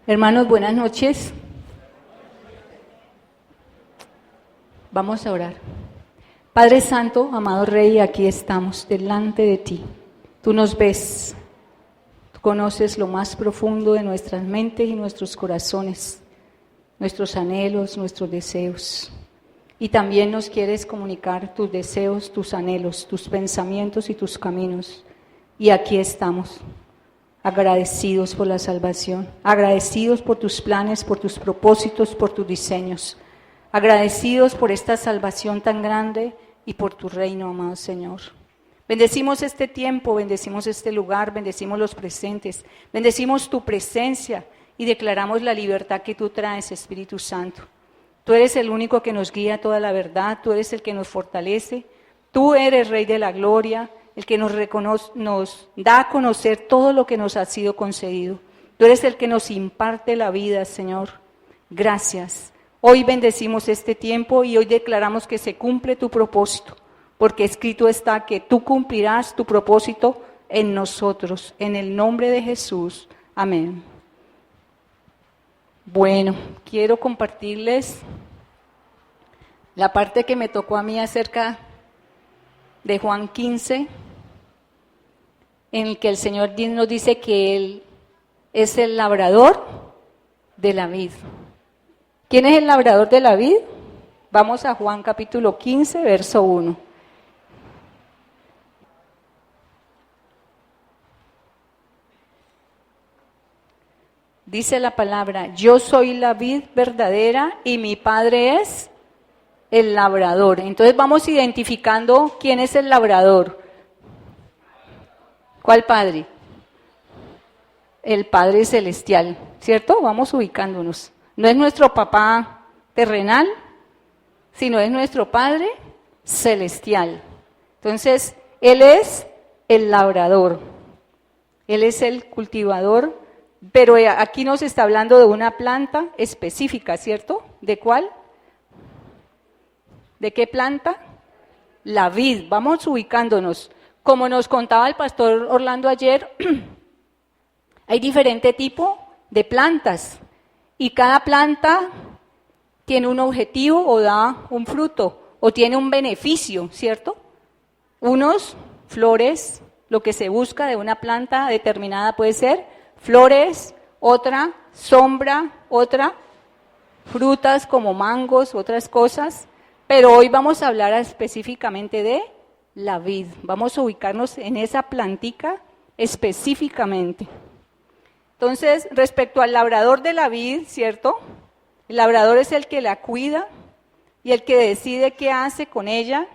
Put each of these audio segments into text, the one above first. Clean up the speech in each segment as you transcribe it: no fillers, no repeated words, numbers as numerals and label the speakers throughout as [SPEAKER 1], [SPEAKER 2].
[SPEAKER 1] Hermanos, buenas noches. Vamos a orar. Padre Santo, amado Rey, aquí estamos delante de ti. Tú nos ves, tú conoces lo más profundo de nuestras mentes y nuestros corazones, nuestros anhelos, nuestros deseos. Y también nos quieres comunicar tus deseos, tus anhelos, tus pensamientos y tus caminos. Y aquí estamos, agradecidos por la salvación, agradecidos por tus planes, por tus propósitos, por tus diseños, agradecidos por esta salvación tan grande y por tu reino, amado Señor. Bendecimos este tiempo, bendecimos este lugar, bendecimos los presentes, bendecimos tu presencia y declaramos la libertad que tú traes, Espíritu Santo. Tú eres el único que nos guía a toda la verdad, tú eres el que nos fortalece, tú eres Rey de la gloria, el que nos da a conocer todo lo que nos ha sido concedido. Tú eres el que nos imparte la vida, Señor. Gracias. Hoy bendecimos este tiempo y hoy declaramos que se cumple tu propósito, porque escrito está que tú cumplirás tu propósito en nosotros, en el nombre de Jesús. Amén. Bueno, quiero compartirles la parte que me tocó a mí acerca de Juan 15, en el que el Señor nos dice que Él es el labrador de la vid. ¿Quién es el labrador de la vid? Vamos a Juan capítulo 15, verso 1. Dice la palabra: yo soy la vid verdadera y mi Padre es el labrador. Entonces vamos identificando quién es el labrador. ¿Cuál Padre? El Padre celestial, ¿cierto? Vamos ubicándonos. No es nuestro papá terrenal, sino es nuestro Padre celestial. Entonces, Él es el labrador, Él es el cultivador, pero aquí nos está hablando de una planta específica, ¿cierto? ¿De cuál? ¿De qué planta? La vid. Vamos ubicándonos. Como nos contaba el pastor Orlando ayer, hay diferente tipo de plantas y cada planta tiene un objetivo o da un fruto o tiene un beneficio, ¿cierto? Unos, flores, lo que se busca de una planta determinada puede ser flores, otra, sombra, otra, frutas como mangos, otras cosas, pero hoy vamos a hablar específicamente de la vid. Vamos a ubicarnos en esa plantica específicamente. Entonces, respecto al labrador de la vid, ¿cierto? El labrador es el que la cuida y el que decide qué hace con ella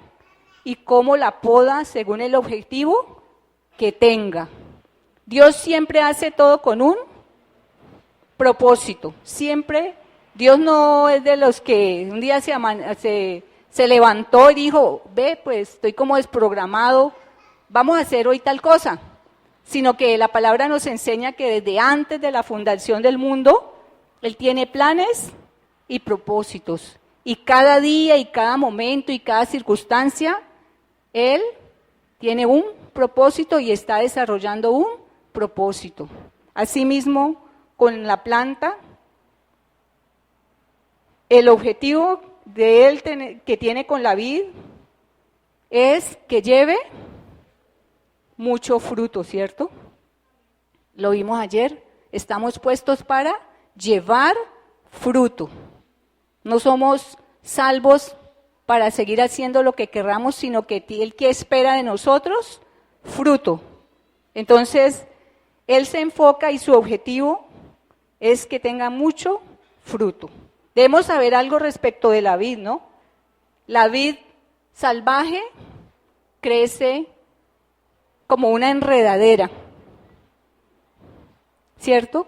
[SPEAKER 1] y cómo la poda según el objetivo que tenga. Dios siempre hace todo con un propósito. Siempre, Dios no es de los que un día se levantó y dijo, ve, pues estoy como desprogramado, vamos a hacer hoy tal cosa. Sino que la palabra nos enseña que desde antes de la fundación del mundo, Él tiene planes y propósitos. Y cada día y cada momento y cada circunstancia, Él tiene un propósito y está desarrollando un propósito. Asimismo, con la planta, el objetivo de Él que tiene con la vid es que lleve mucho fruto, ¿cierto? Lo vimos ayer, estamos puestos para llevar fruto. No somos salvos para seguir haciendo lo que querramos, sino que Él que espera de nosotros fruto. Entonces, Él se enfoca y su objetivo es que tenga mucho fruto. Debemos saber algo respecto de la vid, ¿no? La vid salvaje crece como una enredadera, ¿cierto?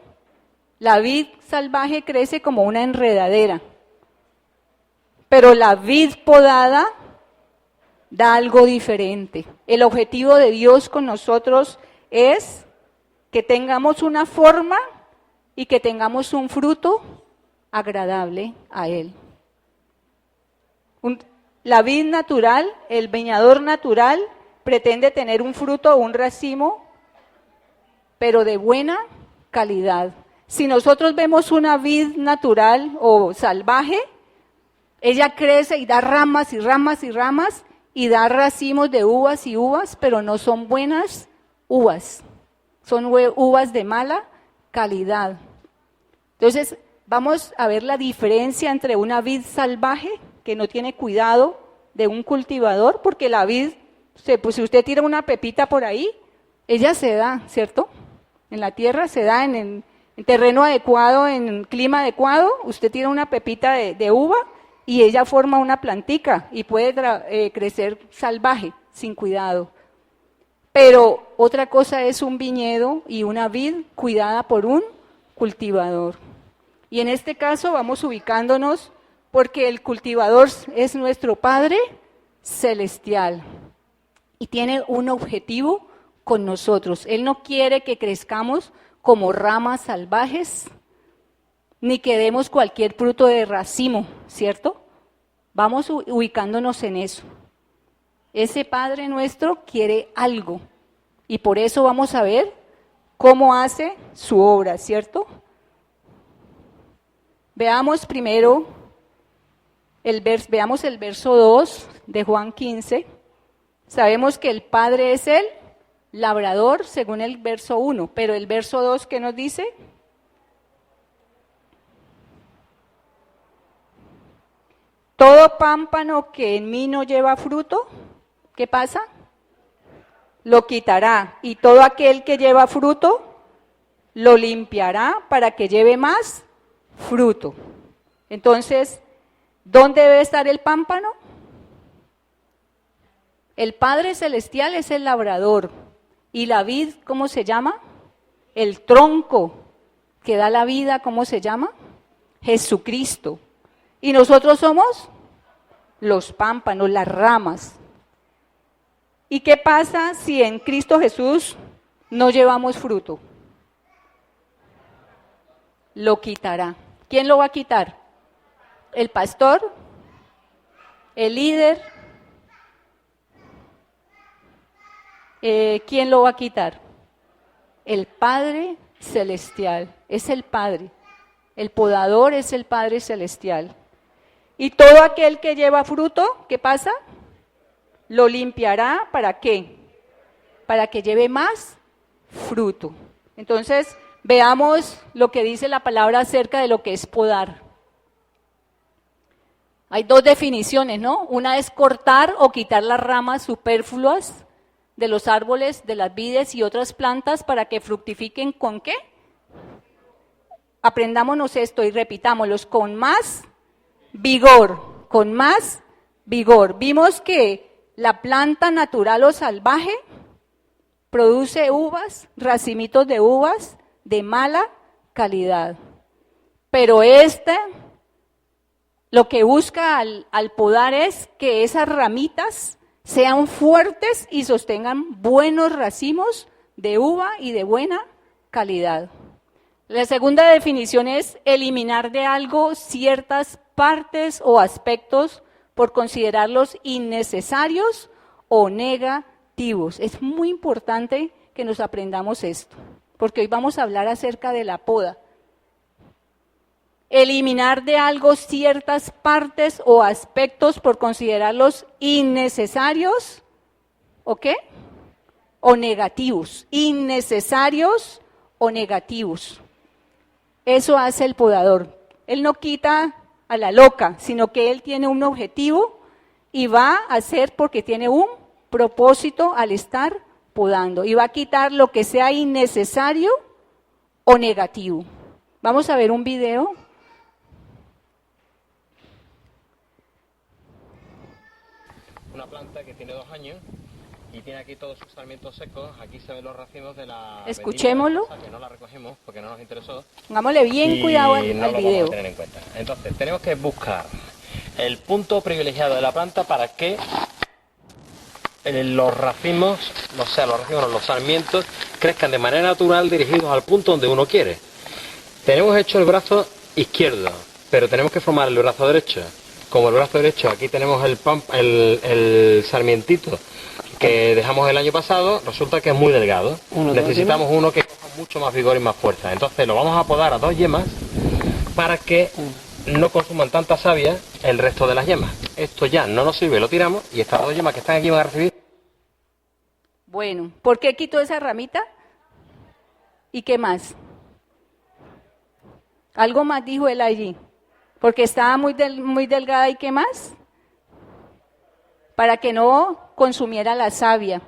[SPEAKER 1] La vid salvaje crece como una enredadera, pero la vid podada da algo diferente. El objetivo de Dios con nosotros es que tengamos una forma y que tengamos un fruto agradable a Él. La vid natural, el viñador natural, pretende tener un fruto o un racimo, pero de buena calidad. Si nosotros vemos una vid natural o salvaje, ella crece y da ramas y ramas y ramas y da racimos de uvas y uvas, pero no son buenas uvas, son uvas de mala calidad. Entonces, vamos a ver la diferencia entre una vid salvaje que no tiene cuidado de un cultivador, porque la vid, pues si usted tira una pepita por ahí, ella se da, ¿cierto? En la tierra se da en terreno adecuado, en clima adecuado, usted tira una pepita de uva y ella forma una plantica y puede crecer salvaje, sin cuidado. Pero otra cosa es un viñedo y una vid cuidada por un cultivador. Y en este caso vamos ubicándonos porque el cultivador es nuestro Padre Celestial y tiene un objetivo con nosotros. Él no quiere que crezcamos como ramas salvajes, ni que demos cualquier fruto de racimo, ¿cierto? Vamos ubicándonos en eso. Ese Padre nuestro quiere algo y por eso vamos a ver cómo hace su obra, ¿cierto? Veamos primero veamos el verso 2 de Juan 15. Sabemos que el Padre es el labrador según el verso 1, pero el verso 2, ¿qué nos dice? Todo pámpano que en mí no lleva fruto, ¿qué pasa? Lo quitará, y todo aquel que lleva fruto, lo limpiará para que lleve más fruto. Entonces, ¿dónde debe estar el pámpano? El Padre Celestial es el labrador. ¿Y la vid cómo se llama? El tronco que da la vida, ¿cómo se llama? Jesucristo. ¿Y nosotros somos? Los pámpanos, las ramas. ¿Y qué pasa si en Cristo Jesús no llevamos fruto? Lo quitará. ¿Quién lo va a quitar? ¿El pastor? ¿El líder? ¿Quién lo va a quitar? El Padre Celestial, es el Padre. El podador es el Padre Celestial. Y todo aquel que lleva fruto, ¿qué pasa? Lo limpiará, ¿para qué? Para que lleve más fruto. Entonces, veamos lo que dice la palabra acerca de lo que es podar. Hay dos definiciones, ¿no? Una es cortar o quitar las ramas superfluas de los árboles, de las vides y otras plantas para que fructifiquen ¿con qué? Aprendámonos esto y repitámoslos, con más vigor, con más vigor. Vimos que la planta natural o salvaje produce uvas, racimitos de uvas de mala calidad. Pero lo que busca al podar es que esas ramitas sean fuertes y sostengan buenos racimos de uva y de buena calidad. La segunda definición es eliminar de algo ciertas partes o aspectos por considerarlos innecesarios o negativos. Es muy importante que nos aprendamos esto, porque hoy vamos a hablar acerca de la poda. Eliminar de algo ciertas partes o aspectos por considerarlos innecesarios, ¿o qué? O negativos, innecesarios o negativos. Eso hace el podador. Él no quita a la loca, sino que él tiene un objetivo y va a hacer porque tiene un propósito al estar podando. Y va a quitar lo que sea innecesario o negativo. Vamos a ver un video.
[SPEAKER 2] Una planta que tiene 2 años y tiene aquí todos sus sarmientos secos. Aquí se ven los racimos de la
[SPEAKER 1] Escuchémoslo.
[SPEAKER 2] vendimia, que no la recogemos porque no nos interesó.
[SPEAKER 1] Pongámosle bien cuidado al
[SPEAKER 2] no lo
[SPEAKER 1] video.
[SPEAKER 2] vamos a tener en cuenta. Entonces, tenemos que buscar el punto privilegiado de la planta para que los racimos, los sarmientos, crezcan de manera natural dirigidos al punto donde uno quiere. Tenemos hecho el brazo izquierdo, pero tenemos que formar el brazo derecho. Como el brazo derecho, aquí tenemos el sarmientito que dejamos el año pasado, resulta que es muy delgado. Necesitamos uno que coja mucho más vigor y más fuerza. Entonces lo vamos a podar a 2 yemas para que no consuman tanta savia el resto de las yemas. Esto ya no nos sirve, lo tiramos y estas 2 yemas que están aquí van a recibir.
[SPEAKER 1] Bueno, ¿por qué quitó esa ramita? ¿Y qué más? Algo más dijo él allí. Porque estaba muy delgada, ¿y qué más? Para que no consumiera la savia.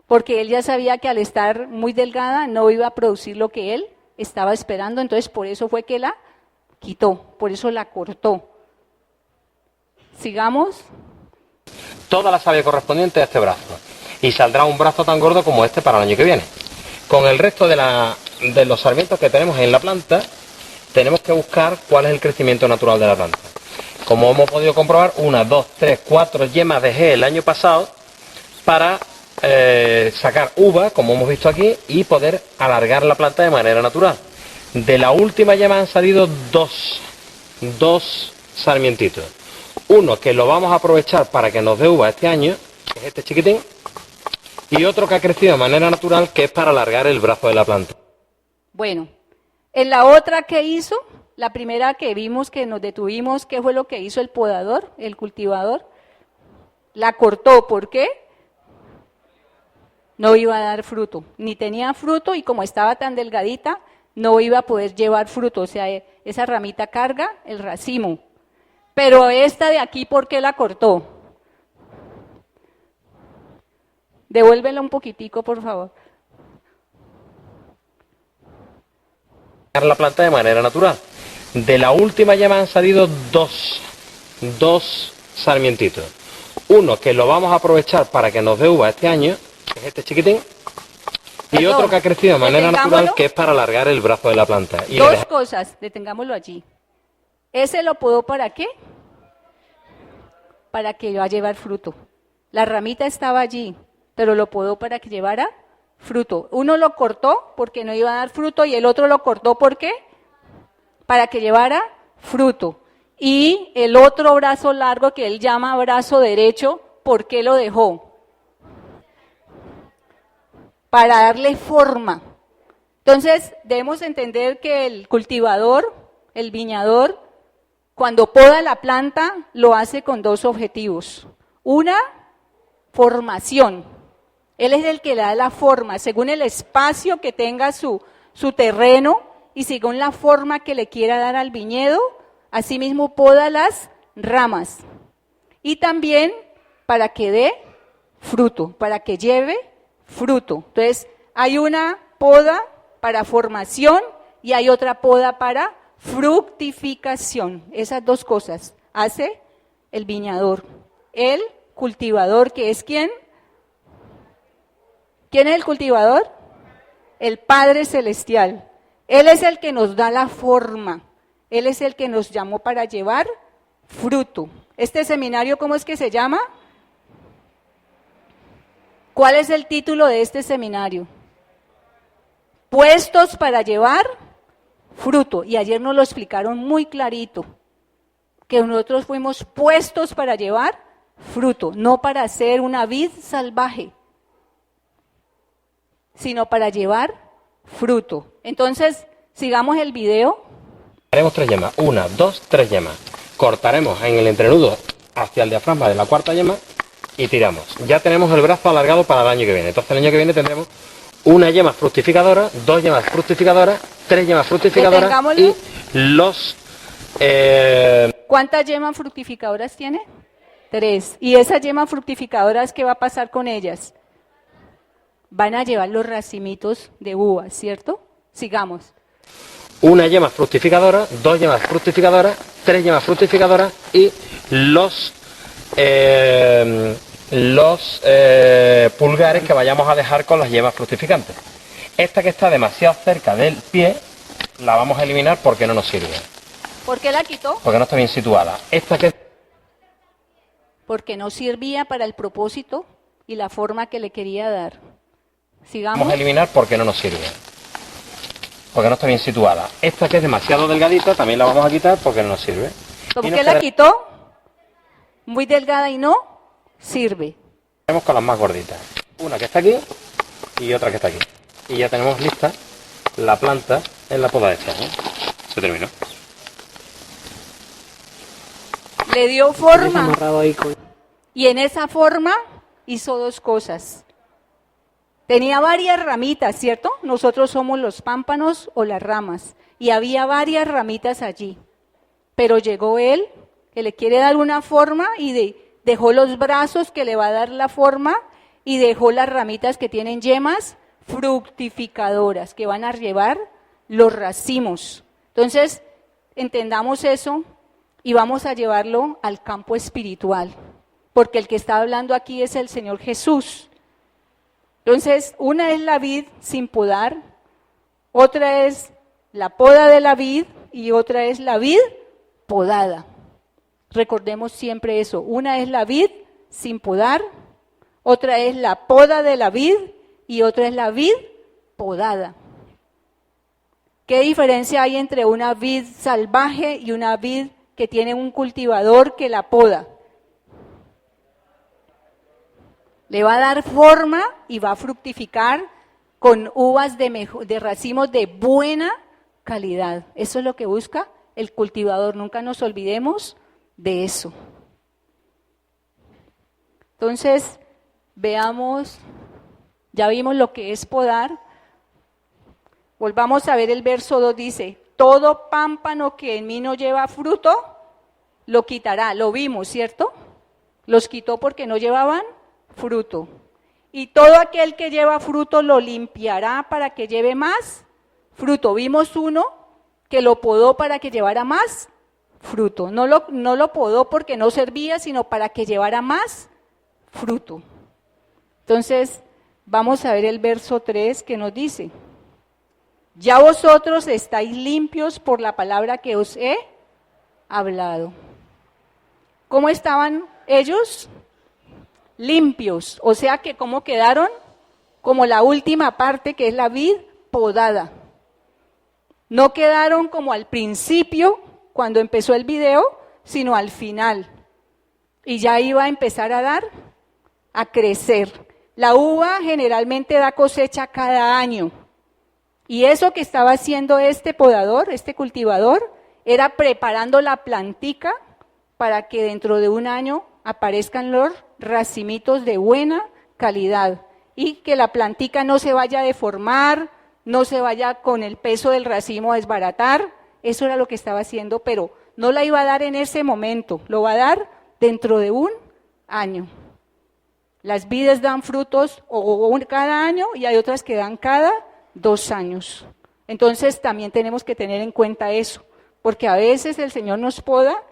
[SPEAKER 1] Porque él ya sabía que al estar muy delgada no iba a producir lo que él estaba esperando. Entonces por eso fue que la quitó, por eso la cortó. Sigamos.
[SPEAKER 2] Toda la savia correspondiente a este brazo. Y saldrá un brazo tan gordo como este para el año que viene. Con el resto de los sarmientos que tenemos en la planta, tenemos que buscar cuál es el crecimiento natural de la planta. Como hemos podido comprobar, 1, 2, 3, 4 yemas dejé el año pasado para sacar uva, como hemos visto aquí, y poder alargar la planta de manera natural. De la última yema han salido dos sarmientitos. Uno que lo vamos a aprovechar para que nos dé uva este año, que es este chiquitín, y otro que ha crecido de manera natural, que es para alargar el brazo de la planta.
[SPEAKER 1] Bueno, en la otra que hizo, la primera que vimos que nos detuvimos, ¿qué fue lo que hizo el podador, el cultivador? La cortó, ¿por qué? No iba a dar fruto, ni tenía fruto y como estaba tan delgadita, no iba a poder llevar fruto, o sea, esa ramita carga el racimo. Pero esta de aquí, ¿por qué la cortó? Devuélvela un poquitico, por favor.
[SPEAKER 2] La planta de manera natural. De la última yema han salido dos sarmientitos. Uno que lo vamos a aprovechar para que nos dé uva este año, que es este chiquitín, y otro que ha crecido de manera natural, que es para alargar el brazo de la planta. Y
[SPEAKER 1] dos cosas, detengámoslo allí. ¿Ese lo podó para qué? Para que iba a llevar fruto. La ramita estaba allí, pero lo podó para que llevara fruto. Uno lo cortó porque no iba a dar fruto y el otro lo cortó ¿por qué? Para que llevara fruto. Y el otro brazo largo que él llama brazo derecho, ¿por qué lo dejó? Para darle forma. Entonces, debemos entender que el cultivador, el viñador, cuando poda la planta, lo hace con 2 objetivos. Una, formación. Él es el que le da la forma, según el espacio que tenga su terreno y según la forma que le quiera dar al viñedo, asimismo poda las ramas. Y también para que dé fruto, para que lleve fruto. Entonces, hay una poda para formación y hay otra poda para fructificación. Esas 2 cosas hace el viñador. El cultivador, que es ¿quién? ¿Quién es el cultivador? El Padre Celestial. Él es el que nos da la forma. Él es el que nos llamó para llevar fruto. ¿Este seminario cómo es que se llama? ¿Cuál es el título de este seminario? Puestos para llevar fruto. Y ayer nos lo explicaron muy clarito, que nosotros fuimos puestos para llevar fruto, no para ser una vid salvaje, sino para llevar fruto. Entonces, sigamos el video.
[SPEAKER 2] Haremos 3 yemas, 1, 2, 3 yemas. Cortaremos en el entrenudo hacia el diafragma de la 4ª yema y tiramos. Ya tenemos el brazo alargado para el año que viene. Entonces el año que viene tendremos una yema fructificadora, 2 yemas fructificadoras, 3 yemas fructificadoras y los...
[SPEAKER 1] ¿Cuántas yemas fructificadoras tiene? 3. ¿Y esas yemas fructificadoras qué va a pasar con ellas? Van a llevar los racimitos de uvas, ¿cierto? Sigamos.
[SPEAKER 2] Una yema fructificadora, 2 yemas fructificadoras, 3 yemas fructificadoras y los pulgares que vayamos a dejar con las yemas fructificantes. Esta que está demasiado cerca del pie la vamos a eliminar porque no nos sirve.
[SPEAKER 1] ¿Por qué la quitó?
[SPEAKER 2] Porque no está bien situada. Esta que...
[SPEAKER 1] Porque no servía para el propósito y la forma que le quería dar. Sigamos.
[SPEAKER 2] Vamos a eliminar porque no nos sirve. Porque no está bien situada. Esta que es demasiado delgadita también la vamos a quitar porque no nos sirve.
[SPEAKER 1] ¿Por qué la quitó? Muy delgada y no sirve.
[SPEAKER 2] Tenemos con las más gorditas. Una que está aquí y otra que está aquí. Y ya tenemos lista la planta en la poda esta, ¿no? Se terminó.
[SPEAKER 1] Le dio forma y en esa forma hizo dos cosas. Tenía varias ramitas, ¿cierto? Nosotros somos los pámpanos o las ramas y había varias ramitas allí. Pero llegó él, que le quiere dar una forma y dejó los brazos que le va a dar la forma y dejó las ramitas que tienen yemas fructificadoras que van a llevar los racimos. Entonces, entendamos eso y vamos a llevarlo al campo espiritual, porque el que está hablando aquí es el Señor Jesús. Entonces, una es la vid sin podar, otra es la poda de la vid y otra es la vid podada. Recordemos siempre eso, una es la vid sin podar, otra es la poda de la vid y otra es la vid podada. ¿Qué diferencia hay entre una vid salvaje y una vid que tiene un cultivador que la poda? Le va a dar forma y va a fructificar con uvas de racimos de buena calidad. Eso es lo que busca el cultivador, nunca nos olvidemos de eso. Entonces, veamos, ya vimos lo que es podar. Volvamos a ver el verso 2, dice, todo pámpano que en mí no lleva fruto, lo quitará. Lo vimos, ¿cierto? Los quitó porque no llevaban fruto. Y todo aquel que lleva fruto lo limpiará para que lleve más fruto. Vimos uno que lo podó para que llevara más fruto. No lo podó porque no servía, sino para que llevara más fruto. Entonces, vamos a ver el verso 3 que nos dice, ya vosotros estáis limpios por la palabra que os he hablado. ¿Cómo estaban ellos? Limpios, o sea que ¿cómo quedaron? Como la última parte que es la vid podada. No quedaron como al principio, cuando empezó el video, sino al final. Y ya iba a empezar a dar, a crecer. La uva generalmente da cosecha cada año. Y eso que estaba haciendo este podador, este cultivador, era preparando la plantica para que dentro de un año aparezcan los racimitos de buena calidad y que la plantica no se vaya a deformar, no se vaya con el peso del racimo a desbaratar. Eso era lo que estaba haciendo, pero no la iba a dar en ese momento, lo va a dar dentro de un año. Las vides dan frutos cada año y hay otras que dan cada 2 años. Entonces también tenemos que tener en cuenta eso, porque a veces el Señor nos poda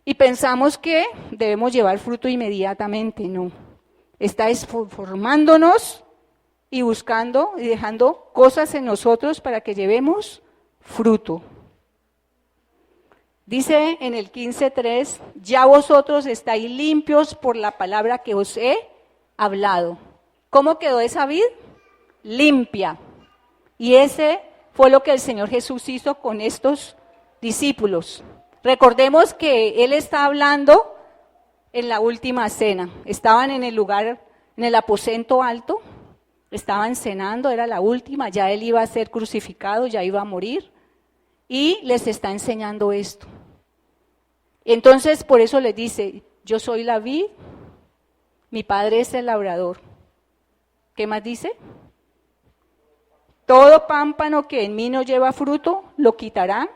[SPEAKER 1] y pensamos que debemos llevar fruto inmediatamente. No, está formándonos y buscando y dejando cosas en nosotros para que llevemos fruto. Dice en el 15:3, ya vosotros estáis limpios por la palabra que os he hablado. ¿Cómo quedó esa vid? Limpia. Y ese fue lo que el Señor Jesús hizo con estos discípulos. Recordemos que Él está hablando en la última cena. Estaban en el lugar, en el aposento alto, estaban cenando, era la última, ya Él iba a ser crucificado, ya iba a morir. Y les está enseñando esto. Entonces, por eso les dice, yo soy la vid, mi Padre es el labrador. ¿Qué más dice? Todo pámpano que en mí no lleva fruto, lo quitará,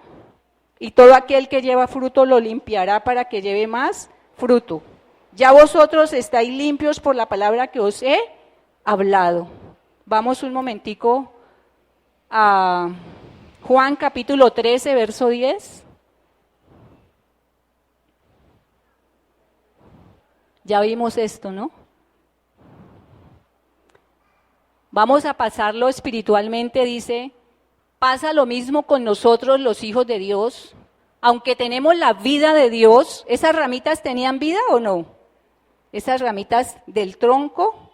[SPEAKER 1] y todo aquel que lleva fruto lo limpiará para que lleve más fruto. Ya vosotros estáis limpios por la palabra que os he hablado. Vamos un momentico a Juan capítulo 13, verso 10. Ya vimos esto, ¿no? Vamos a pasarlo espiritualmente, dice, pasa lo mismo con nosotros los hijos de Dios. Aunque tenemos la vida de Dios, ¿esas ramitas tenían vida o no? Esas ramitas del tronco,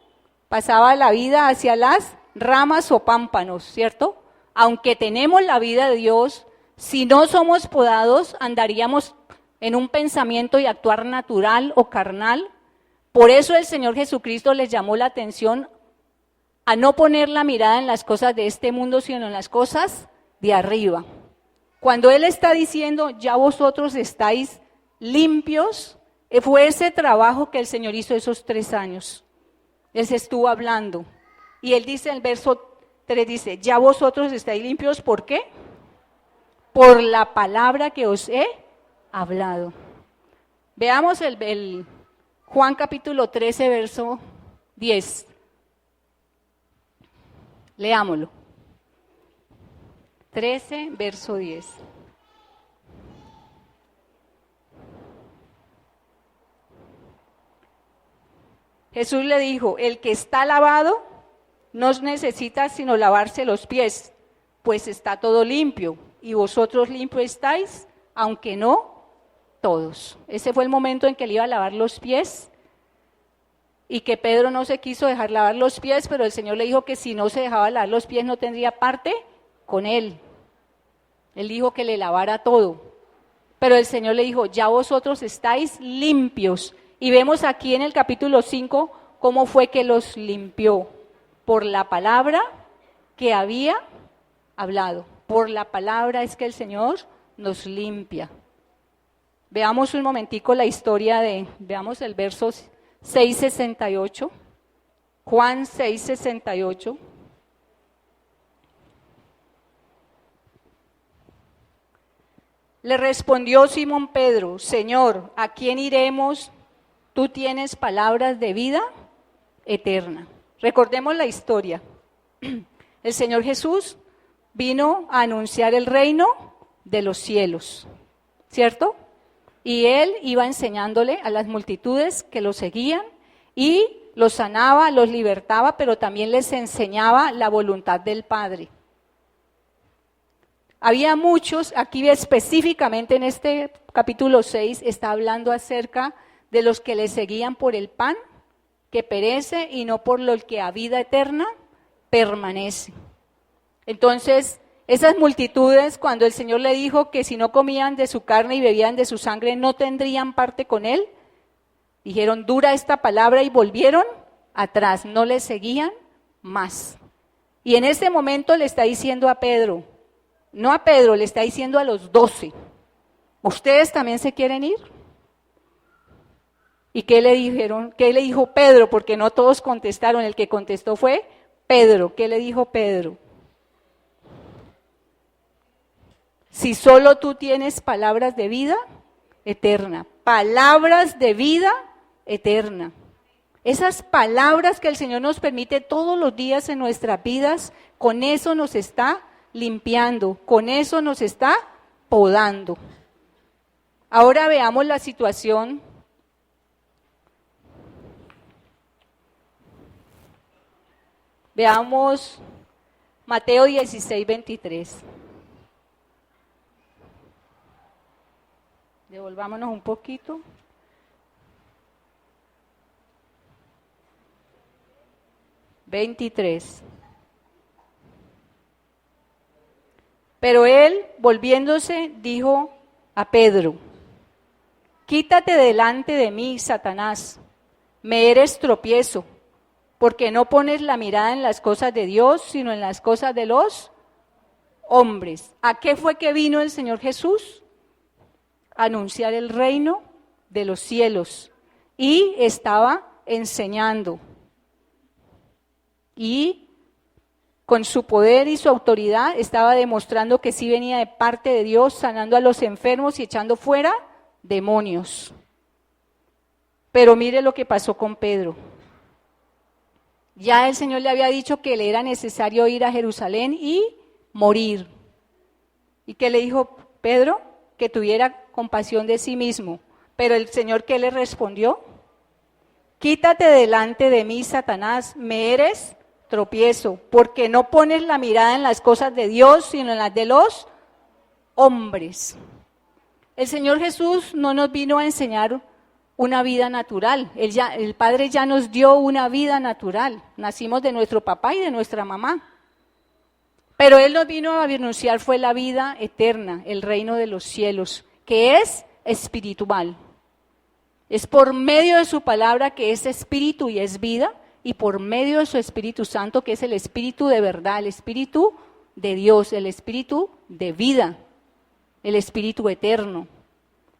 [SPEAKER 1] pasaba la vida hacia las ramas o pámpanos, ¿cierto? Aunque tenemos la vida de Dios, si no somos podados, andaríamos en un pensamiento y actuar natural o carnal. Por eso el Señor Jesucristo les llamó la atención a no poner la mirada en las cosas de este mundo, sino en las cosas de arriba. Cuando Él está diciendo, ya vosotros estáis limpios, fue ese trabajo que el Señor hizo esos 3 años. Él se estuvo hablando. Y Él dice en el verso 3, dice, ya vosotros estáis limpios, ¿por qué? Por la palabra que os he hablado. Veamos el Juan capítulo 13, verso 10. Leámoslo. 13, verso 10. Jesús le dijo, el que está lavado no necesita sino lavarse los pies, pues está todo limpio, y vosotros limpios estáis, aunque no todos. Ese fue el momento en que le iba a lavar los pies, y que Pedro no se quiso dejar lavar los pies, pero el Señor le dijo que si no se dejaba lavar los pies no tendría parte con él. Él dijo que le lavara todo, pero el Señor le dijo, ya vosotros estáis limpios. Y vemos aquí en el capítulo 5 cómo fue que los limpió, por la palabra que había hablado. Por la palabra es que el Señor nos limpia. Veamos un momentico la historia veamos el verso 6:68, Juan 6:68. Le respondió Simón Pedro, Señor, ¿a quién iremos? Tú tienes palabras de vida eterna. Recordemos la historia. El Señor Jesús vino a anunciar el reino de los cielos, ¿cierto? Y Él iba enseñándole a las multitudes que lo seguían y los sanaba, los libertaba, pero también les enseñaba la voluntad del Padre. Había muchos, aquí específicamente en este capítulo 6, está hablando acerca de los que le seguían por el pan que perece y no por lo que a vida eterna permanece. Entonces, esas multitudes, cuando el Señor le dijo que si no comían de su carne y bebían de su sangre, no tendrían parte con Él, dijeron, dura esta palabra, y volvieron atrás, no le seguían más. Y en ese momento le está diciendo a Pedro, no a Pedro, le está diciendo a los 12, ¿ustedes también se quieren ir? ¿Y qué le dijeron? ¿Qué le dijo Pedro? Porque no todos contestaron, el que contestó fue Pedro. ¿Qué le dijo Pedro? Si solo tú tienes palabras de vida eterna, palabras de vida eterna. Esas palabras que el Señor nos permite todos los días en nuestras vidas, con eso nos está limpiando, con eso nos está podando. Ahora veamos la situación. Veamos Mateo 16:23. Devolvámonos un poquito. Pero él, volviéndose, dijo a Pedro, quítate delante de mí, Satanás, me eres tropiezo, porque no pones la mirada en las cosas de Dios, sino en las cosas de los hombres. ¿A qué fue que vino el Señor Jesús? A anunciar el reino de los cielos. Y estaba enseñando. Y con su poder y su autoridad estaba demostrando que sí venía de parte de Dios, sanando a los enfermos y echando fuera demonios. Pero mire lo que pasó con Pedro. Ya el Señor le había dicho que le era necesario ir a Jerusalén y morir. ¿Y qué le dijo Pedro? Que tuviera compasión de sí mismo. Pero el Señor, ¿qué le respondió? Quítate delante de mí, Satanás, me eres tropiezo, porque no pones la mirada en las cosas de Dios, sino en las de los hombres. El Señor Jesús no nos vino a enseñar una vida natural. El Padre ya nos dio una vida natural. Nacimos de nuestro papá y de nuestra mamá. Pero Él nos vino a anunciar fue la vida eterna, el reino de los cielos, que es espiritual. Es por medio de su palabra, que es espíritu y es vida, y por medio de su Espíritu Santo, que es el Espíritu de verdad, el Espíritu de Dios, el Espíritu de vida, el Espíritu eterno.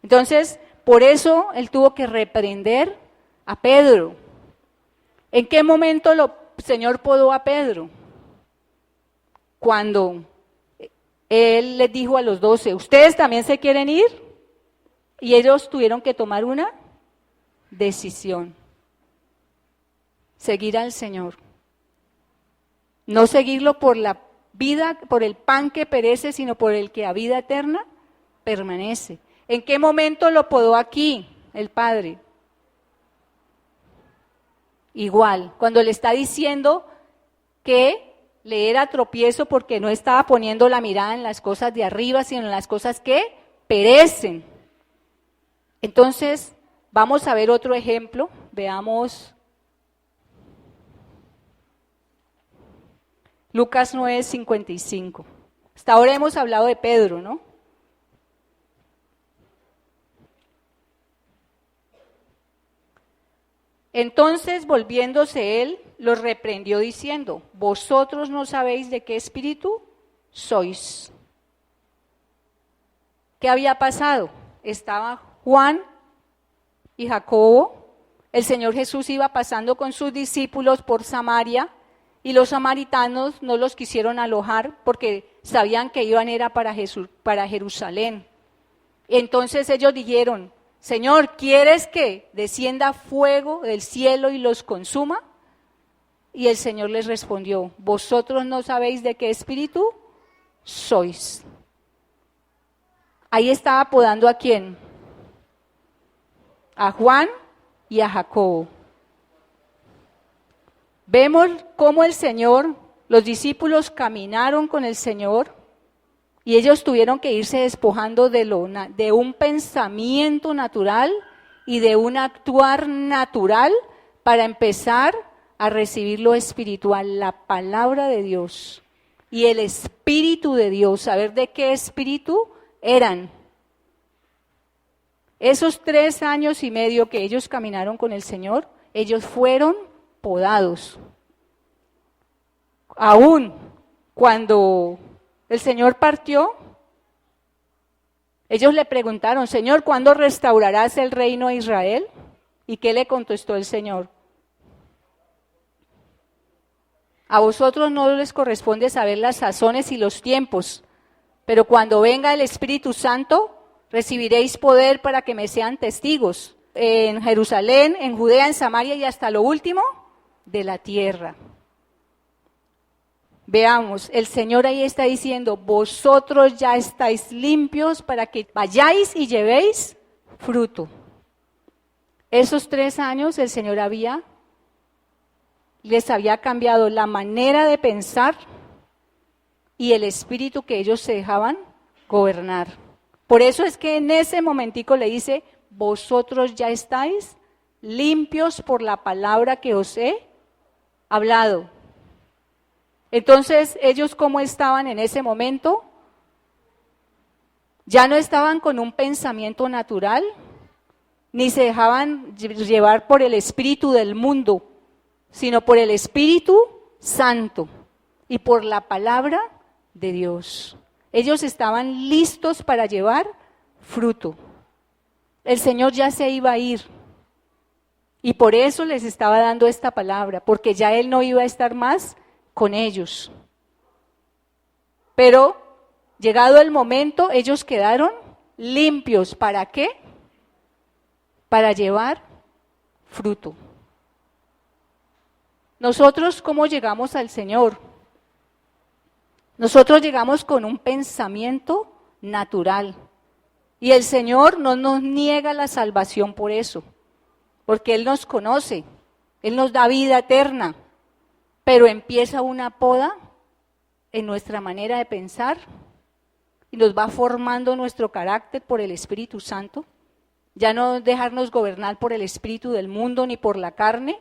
[SPEAKER 1] Entonces, por eso Él tuvo que reprender a Pedro. ¿En qué momento el Señor podó a Pedro? Cuando Él les dijo a los 12, ¿ustedes también se quieren ir? Y ellos tuvieron que tomar una decisión. Seguir al Señor. No seguirlo por la vida, por el pan que perece, sino por el que a vida eterna permanece. ¿En qué momento lo podó aquí el Padre? Igual, cuando le está diciendo que le era tropiezo porque no estaba poniendo la mirada en las cosas de arriba, sino en las cosas que perecen. Entonces, vamos a ver otro ejemplo. Veamos Lucas 9:55. Hasta ahora hemos hablado de Pedro, ¿no? Entonces, volviéndose él, los reprendió diciendo, vosotros no sabéis de qué espíritu sois. ¿Qué había pasado? Estaba Juan y Jacobo. El Señor Jesús iba pasando con sus discípulos por Samaria y los samaritanos no los quisieron alojar porque sabían que iban era para Jerusalén. Entonces ellos dijeron, Señor, ¿quieres que descienda fuego del cielo y los consuma? Y el Señor les respondió, vosotros no sabéis de qué espíritu sois. Ahí estaba podando ¿a quién? A Juan y a Jacobo. Vemos cómo el Señor, los discípulos caminaron con el Señor y ellos tuvieron que irse despojando de un pensamiento natural y de un actuar natural para empezar a recibir lo espiritual, la palabra de Dios y el Espíritu de Dios, saber de qué espíritu eran. Esos 3 años y medio que ellos caminaron con el Señor, ellos fueron podados. Aún cuando el Señor partió, ellos le preguntaron, Señor, ¿cuándo restaurarás el reino de Israel? ¿Y qué le contestó el Señor? A vosotros no les corresponde saber las sazones y los tiempos, pero cuando venga el Espíritu Santo, recibiréis poder para que me sean testigos en Jerusalén, en Judea, en Samaria y hasta lo último de la tierra. Veamos, el Señor ahí está diciendo, vosotros ya estáis limpios para que vayáis y llevéis fruto. Esos 3 años el Señor les había cambiado la manera de pensar y el espíritu que ellos se dejaban gobernar. Por eso es que en ese momentico le dice, vosotros ya estáis limpios por la palabra que os he hablado. Entonces, ellos ¿cómo estaban en ese momento? Ya no estaban con un pensamiento natural, ni se dejaban llevar por el espíritu del mundo, sino por el Espíritu Santo y por la palabra de Dios. Ellos estaban listos para llevar fruto. El Señor ya se iba a ir y por eso les estaba dando esta palabra, porque ya Él no iba a estar más con ellos. Pero llegado el momento, ellos quedaron limpios. ¿Para qué? Para llevar fruto. Nosotros, ¿cómo llegamos al Señor? Nosotros llegamos con un pensamiento natural. Y el Señor no nos niega la salvación por eso, porque Él nos conoce, Él nos da vida eterna. Pero empieza una poda en nuestra manera de pensar y nos va formando nuestro carácter por el Espíritu Santo. Ya no dejarnos gobernar por el espíritu del mundo ni por la carne,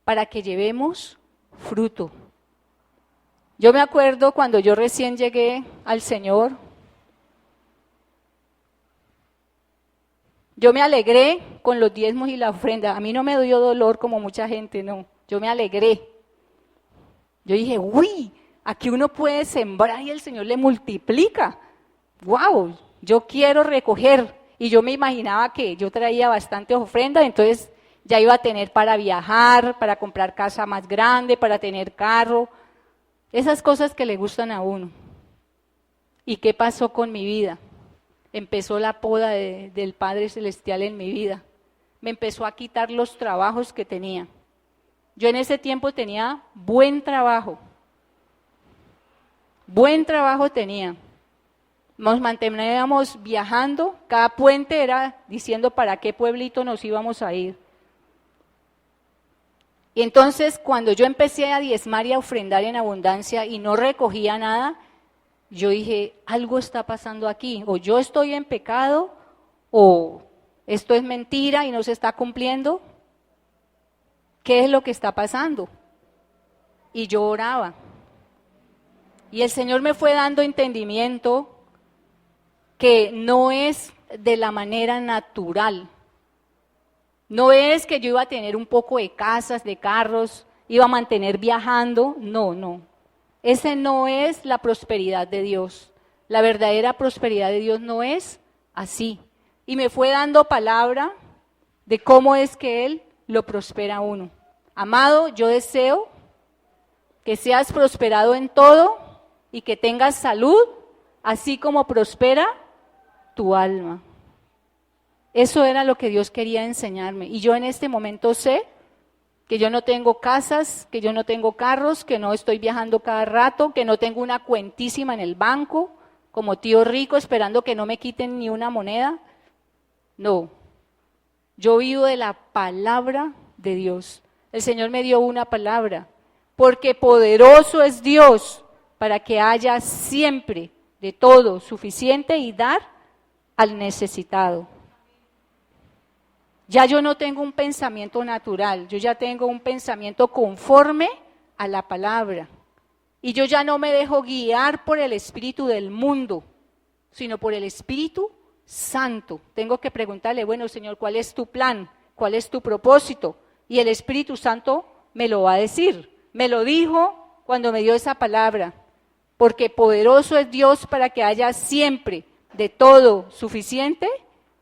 [SPEAKER 1] para que llevemos fruto. Yo me acuerdo cuando yo recién llegué al Señor, Yo me alegré con los diezmos y la ofrenda. A mí no me dio dolor como mucha gente, no. Yo me alegré. Yo dije, uy, aquí uno puede sembrar y el Señor le multiplica. ¡Wow! Yo quiero recoger. Y yo me imaginaba que yo traía bastantes ofrendas, entonces ya iba a tener para viajar, para comprar casa más grande, para tener carro. Esas cosas que le gustan a uno. ¿Y qué pasó con mi vida? Empezó la poda del Padre Celestial en mi vida. Me empezó a quitar los trabajos que tenía. Yo en ese tiempo tenía buen trabajo. Buen trabajo tenía. Nos manteníamos viajando. Cada puente era diciendo para qué pueblito nos íbamos a ir. Y entonces cuando yo empecé a diezmar y a ofrendar en abundancia y no recogía nada, yo dije, algo está pasando aquí, o yo estoy en pecado, o esto es mentira y no se está cumpliendo. ¿Qué es lo que está pasando? Y yo oraba. Y el Señor me fue dando entendimiento que no es de la manera natural. No es que yo iba a tener un poco de casas, de carros, iba a mantener viajando, no. Ese no es la prosperidad de Dios. La verdadera prosperidad de Dios no es así. Y me fue dando palabra de cómo es que Él lo prospera a uno. Amado, yo deseo que seas prosperado en todo y que tengas salud, así como prospera tu alma. Eso era lo que Dios quería enseñarme. Y yo en este momento sé que yo no tengo casas, que yo no tengo carros, que no estoy viajando cada rato, que no tengo una cuentísima en el banco, como tío rico esperando que no me quiten ni una moneda. No, yo vivo de la palabra de Dios. El Señor me dio una palabra, porque poderoso es Dios para que haya siempre de todo suficiente y dar al necesitado. Ya yo no tengo un pensamiento natural, yo ya tengo un pensamiento conforme a la palabra. Y yo ya no me dejo guiar por el espíritu del mundo, sino por el Espíritu Santo. Tengo que preguntarle, bueno, Señor, ¿cuál es tu plan? ¿Cuál es tu propósito? Y el Espíritu Santo me lo va a decir. Me lo dijo cuando me dio esa palabra. Porque poderoso es Dios para que haya siempre de todo suficiente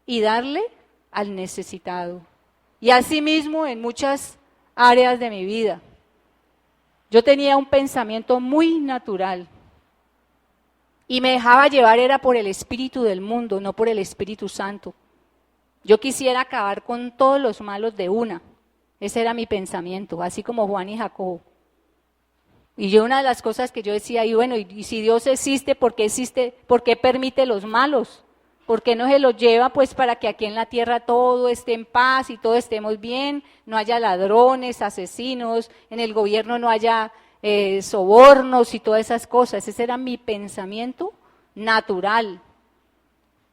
[SPEAKER 1] y darle al necesitado. Y asimismo en muchas áreas de mi vida. Yo tenía un pensamiento muy natural y me dejaba llevar era por el espíritu del mundo, no por el Espíritu Santo. Yo quisiera acabar con todos los malos de una. Ese era mi pensamiento, así como Juan y Jacobo. Y yo una de las cosas que yo decía, y bueno, y si Dios existe, ¿por qué permite los malos? ¿Por qué no se los lleva pues para que aquí en la tierra todo esté en paz y todos estemos bien, no haya ladrones, asesinos, en el gobierno no haya sobornos y todas esas cosas? Ese era mi pensamiento natural.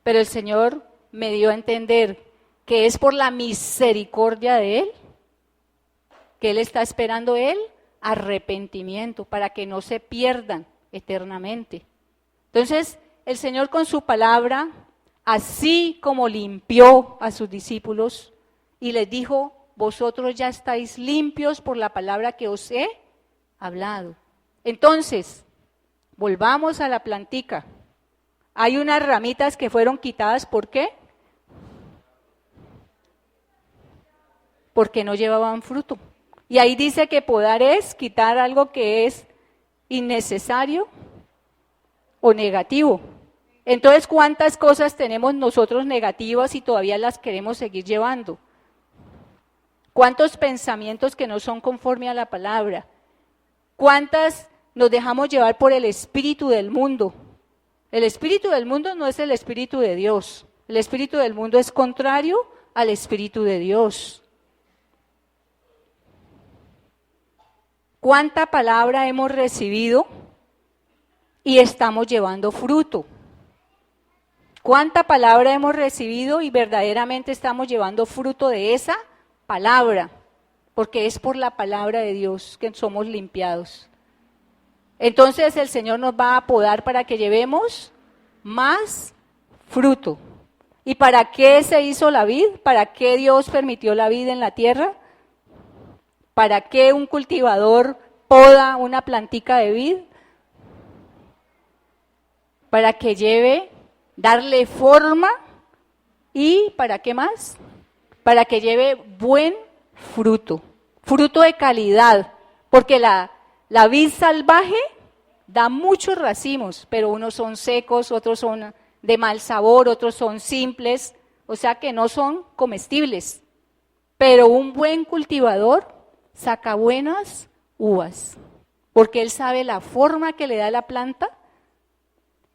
[SPEAKER 1] Pero el Señor me dio a entender que es por la misericordia de Él, que Él está esperando arrepentimiento para que no se pierdan eternamente. Entonces, el Señor con su palabra, así como limpió a sus discípulos y les dijo, vosotros ya estáis limpios por la palabra que os he hablado. Entonces, volvamos a la plantica. Hay unas ramitas que fueron quitadas, ¿por qué? Porque no llevaban fruto. Y ahí dice que podar es quitar algo que es innecesario o negativo. Entonces, ¿cuántas cosas tenemos nosotros negativas y todavía las queremos seguir llevando? ¿Cuántos pensamientos que no son conforme a la palabra? ¿Cuántas nos dejamos llevar por el espíritu del mundo? El espíritu del mundo no es el espíritu de Dios. El espíritu del mundo es contrario al espíritu de Dios. ¿Cuánta palabra hemos recibido y estamos llevando fruto? ¿Cuánta palabra hemos recibido y verdaderamente estamos llevando fruto de esa palabra? Porque es por la palabra de Dios que somos limpiados. Entonces el Señor nos va a podar para que llevemos más fruto. ¿Y para qué se hizo la vid? ¿Para qué Dios permitió la vid en la tierra? ¿Para qué un cultivador poda una plantica de vid? Para que darle forma. ¿Y para qué más? Para que lleve buen fruto, fruto de calidad, porque la vid salvaje da muchos racimos, pero unos son secos, otros son de mal sabor, otros son simples, o sea que no son comestibles. Pero un buen cultivador saca buenas uvas, porque él sabe la forma que le da la planta.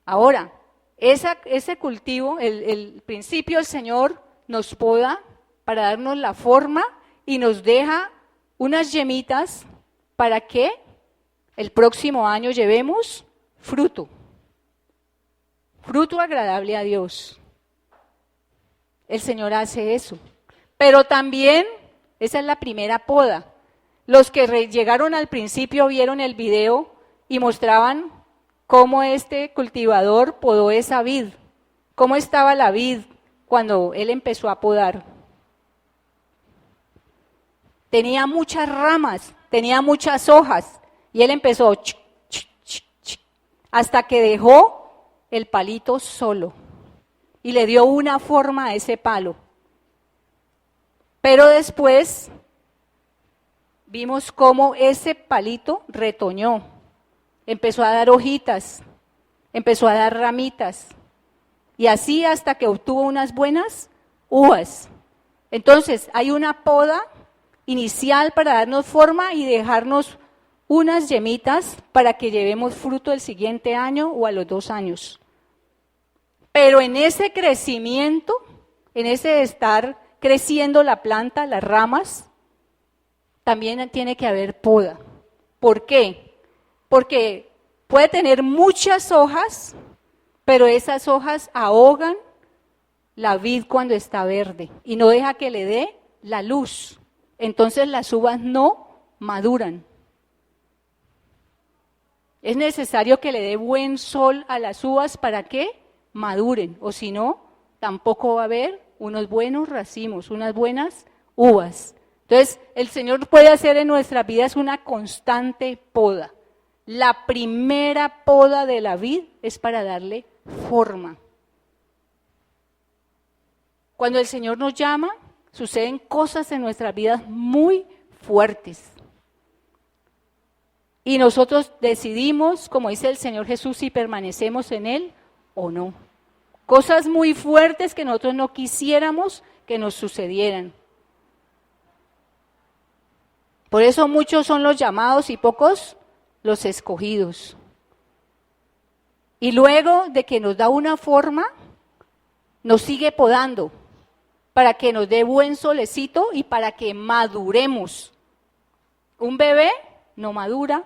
[SPEAKER 1] Ahora, ese cultivo, el principio, el Señor nos poda para darnos la forma y nos deja unas yemitas para que el próximo año llevemos fruto agradable a Dios. El Señor hace eso. Pero también, esa es la primera poda. Los que llegaron al principio vieron el video y mostraban cómo este cultivador podó esa vid, cómo estaba la vid cuando él empezó a podar. Tenía muchas ramas, tenía muchas hojas, y él empezó hasta que dejó el palito solo y le dio una forma a ese palo. Pero después vimos cómo ese palito retoñó, empezó a dar hojitas, empezó a dar ramitas, y así hasta que obtuvo unas buenas uvas. Entonces hay una poda inicial para darnos forma y dejarnos unas yemitas para que llevemos fruto el siguiente año o a los 2 años. Pero en ese crecimiento, en ese estar creciendo la planta, las ramas, también tiene que haber poda. ¿Por qué? Porque puede tener muchas hojas, pero esas hojas ahogan la vid cuando está verde y no deja que le dé la luz. Entonces las uvas no maduran. Es necesario que le dé buen sol a las uvas para que maduren, o si no, tampoco va a haber unos buenos racimos, unas buenas uvas. Entonces, el Señor puede hacer en nuestras vidas una constante poda. La primera poda de la vid es para darle forma. Cuando el Señor nos llama, suceden cosas en nuestras vidas muy fuertes. Y nosotros decidimos, como dice el Señor Jesús, si permanecemos en Él o no. Cosas muy fuertes que nosotros no quisiéramos que nos sucedieran. Por eso muchos son los llamados y pocos los escogidos. Y luego de que nos da una forma, nos sigue podando para que nos dé buen solecito y para que maduremos. Un bebé no madura,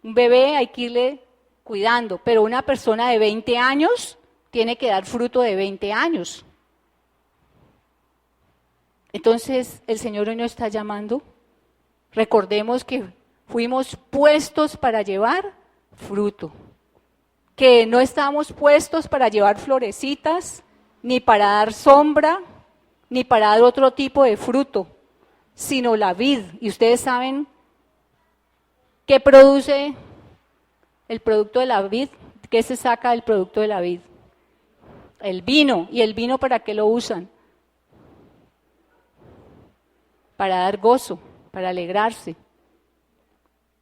[SPEAKER 1] un bebé hay que irle cuidando, pero una persona de 20 años tiene que dar fruto de 20 años. Entonces, el Señor hoy nos está llamando. Recordemos que fuimos puestos para llevar fruto, que no estamos puestos para llevar florecitas, ni para dar sombra, ni para dar otro tipo de fruto, sino la vid. Y ustedes saben qué produce el producto de la vid, qué se saca del producto de la vid. El vino. ¿Y el vino para qué lo usan? Para dar gozo, para alegrarse.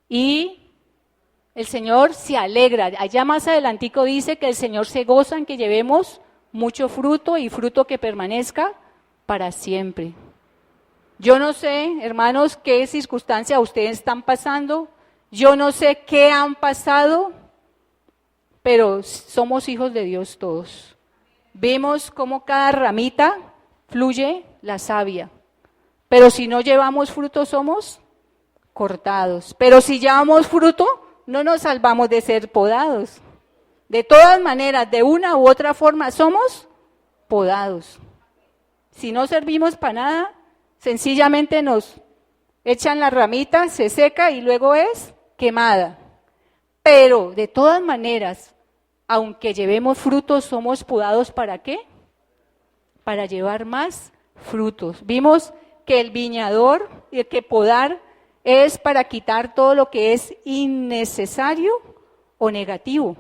[SPEAKER 1] Y el Señor se alegra. Allá más adelantico dice que el Señor se goza en que llevemos mucho fruto y fruto que permanezca para siempre. Yo no sé, hermanos, qué circunstancia ustedes están pasando. Yo no sé qué han pasado, pero somos hijos de Dios todos. Vemos cómo cada ramita fluye la savia. Pero si no llevamos fruto, somos cortados. Pero si llevamos fruto, no nos salvamos de ser podados. De todas maneras, de una u otra forma, somos podados. Si no servimos para nada, sencillamente nos echan la ramita, se seca y luego es quemada. Pero de todas maneras, aunque llevemos frutos, somos podados ¿para qué? para llevar más frutos. Vimos que el viñador y el que podar es para quitar todo lo que es innecesario o negativo.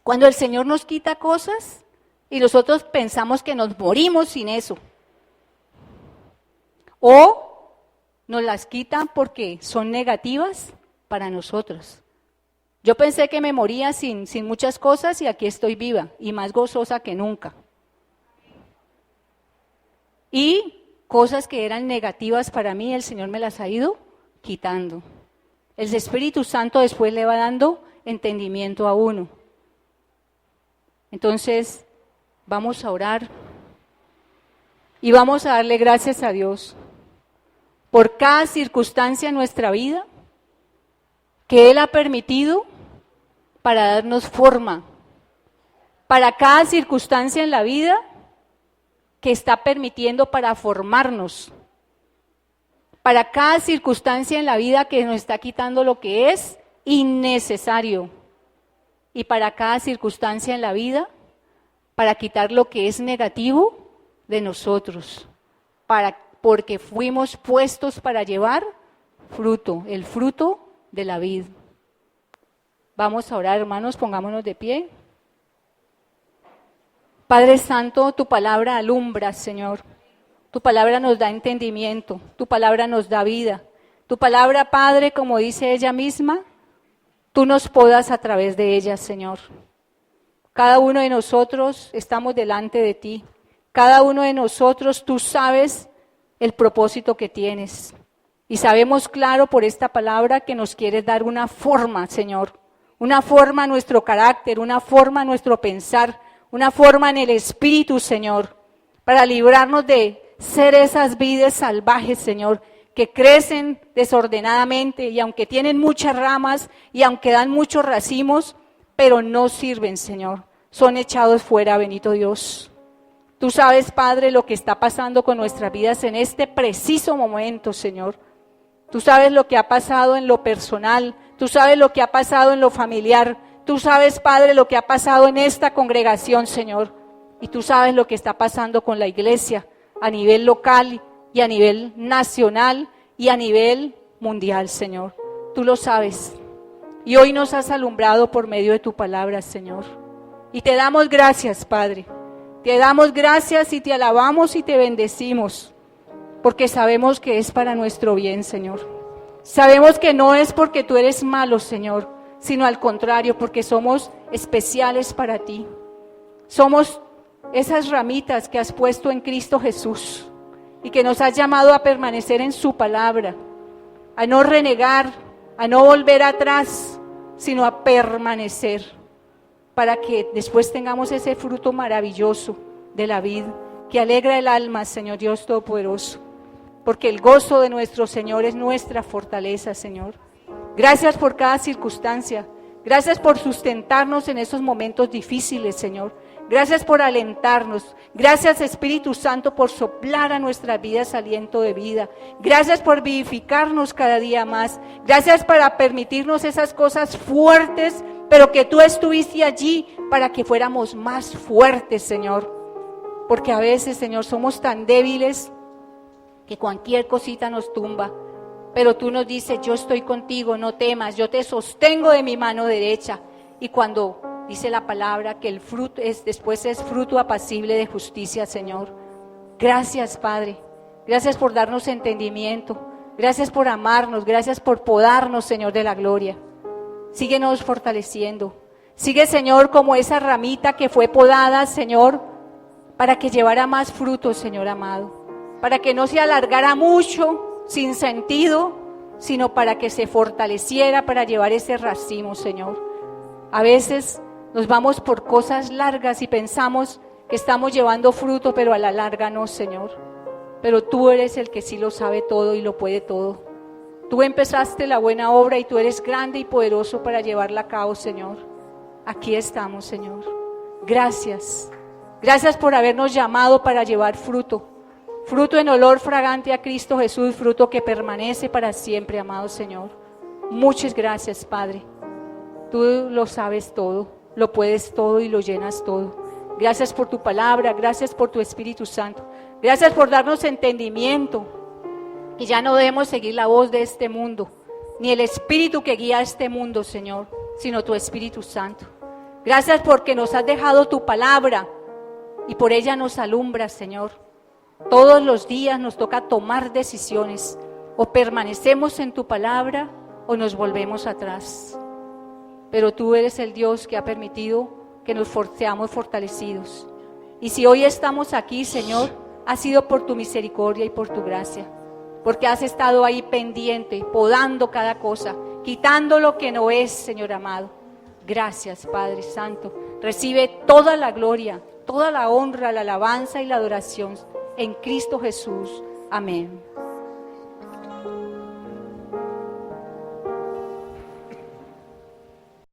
[SPEAKER 1] Cuando el Señor nos quita cosas y nosotros pensamos que nos morimos sin eso, o nos las quitan porque son negativas para nosotros. Yo pensé que me moría sin muchas cosas y aquí estoy viva y más gozosa que nunca. Y cosas que eran negativas para mí, el Señor me las ha ido quitando. El Espíritu Santo después le va dando entendimiento a uno. Entonces, vamos a orar y vamos a darle gracias a Dios por cada circunstancia en nuestra vida que Él ha permitido para darnos forma, para cada circunstancia en la vida que está permitiendo para formarnos, para cada circunstancia en la vida que nos está quitando lo que es innecesario, y para cada circunstancia en la vida para quitar lo que es negativo de nosotros, porque fuimos puestos para llevar fruto, el fruto de la vid. Vamos a orar, hermanos, pongámonos de pie. Padre Santo, tu palabra alumbra, Señor. Tu palabra nos da entendimiento, tu palabra nos da vida. Tu palabra, Padre, como dice ella misma, tú nos podas a través de ella, Señor. Cada uno de nosotros estamos delante de ti. Cada uno de nosotros, tú sabes el propósito que tienes. Y sabemos claro por esta palabra que nos quieres dar una forma, Señor. Una forma a nuestro carácter, una forma a nuestro pensar, una forma en el espíritu, Señor. Para librarnos de ser esas vides salvajes, Señor, que crecen desordenadamente y aunque tienen muchas ramas y aunque dan muchos racimos, pero no sirven, Señor. Son echados fuera, bendito Dios. Tú sabes, Padre, lo que está pasando con nuestras vidas en este preciso momento, Señor. Tú sabes lo que ha pasado en lo personal, tú sabes lo que ha pasado en lo familiar, tú sabes, Padre, lo que ha pasado en esta congregación, Señor. Y tú sabes lo que está pasando con la iglesia a nivel local y a nivel nacional y a nivel mundial, Señor. Tú lo sabes. Y hoy nos has alumbrado por medio de tu palabra, Señor. Y te damos gracias, Padre. Te damos gracias y te alabamos y te bendecimos. Porque sabemos que es para nuestro bien, Señor. Sabemos que no es porque tú eres malo, Señor, sino al contrario, porque somos especiales para ti. Somos esas ramitas que has puesto en Cristo Jesús y que nos has llamado a permanecer en su palabra, a no renegar, a no volver atrás, sino a permanecer, para que después tengamos ese fruto maravilloso de la vid, que alegra el alma, Señor Dios Todopoderoso, porque el gozo de nuestro Señor es nuestra fortaleza, Señor. Gracias por cada circunstancia, gracias por sustentarnos en esos momentos difíciles, Señor. Gracias por alentarnos, gracias Espíritu Santo por soplar a nuestras vidas aliento de vida, gracias por vivificarnos cada día más, gracias para permitirnos esas cosas fuertes, pero que tú estuviste allí para que fuéramos más fuertes, Señor, porque a veces, Señor, somos tan débiles que cualquier cosita nos tumba, pero tú nos dices, yo estoy contigo, no temas, yo te sostengo de mi mano derecha, y cuando dice la palabra que el fruto después es fruto apacible de justicia, Señor. Gracias, Padre. Gracias por darnos entendimiento. Gracias por amarnos. Gracias por podarnos, Señor de la gloria. Síguenos fortaleciendo. Sigue, Señor, como esa ramita que fue podada, Señor, para que llevara más frutos, Señor amado. Para que no se alargara mucho, sin sentido, sino para que se fortaleciera para llevar ese racimo, Señor. A veces nos vamos por cosas largas y pensamos que estamos llevando fruto, pero a la larga no, Señor. Pero tú eres el que sí lo sabe todo y lo puede todo. Tú empezaste la buena obra y tú eres grande y poderoso para llevarla a cabo, Señor. Aquí estamos, Señor. Gracias. Gracias por habernos llamado para llevar fruto. Fruto en olor fragante a Cristo Jesús, fruto que permanece para siempre, amado Señor. Muchas gracias, Padre. Tú lo sabes todo. Lo puedes todo y lo llenas todo. Gracias por tu palabra, gracias por tu Espíritu Santo. Gracias por darnos entendimiento. Y ya no debemos seguir la voz de este mundo, ni el espíritu que guía a este mundo, Señor, sino tu Espíritu Santo. Gracias porque nos has dejado tu palabra y por ella nos alumbras, Señor. Todos los días nos toca tomar decisiones. O permanecemos en tu palabra o nos volvemos atrás. Pero tú eres el Dios que ha permitido que nos seamos fortalecidos. Y si hoy estamos aquí, Señor, ha sido por tu misericordia y por tu gracia. Porque has estado ahí pendiente, podando cada cosa, quitando lo que no es, Señor amado. Gracias, Padre Santo. Recibe toda la gloria, toda la honra, la alabanza y la adoración en Cristo Jesús. Amén.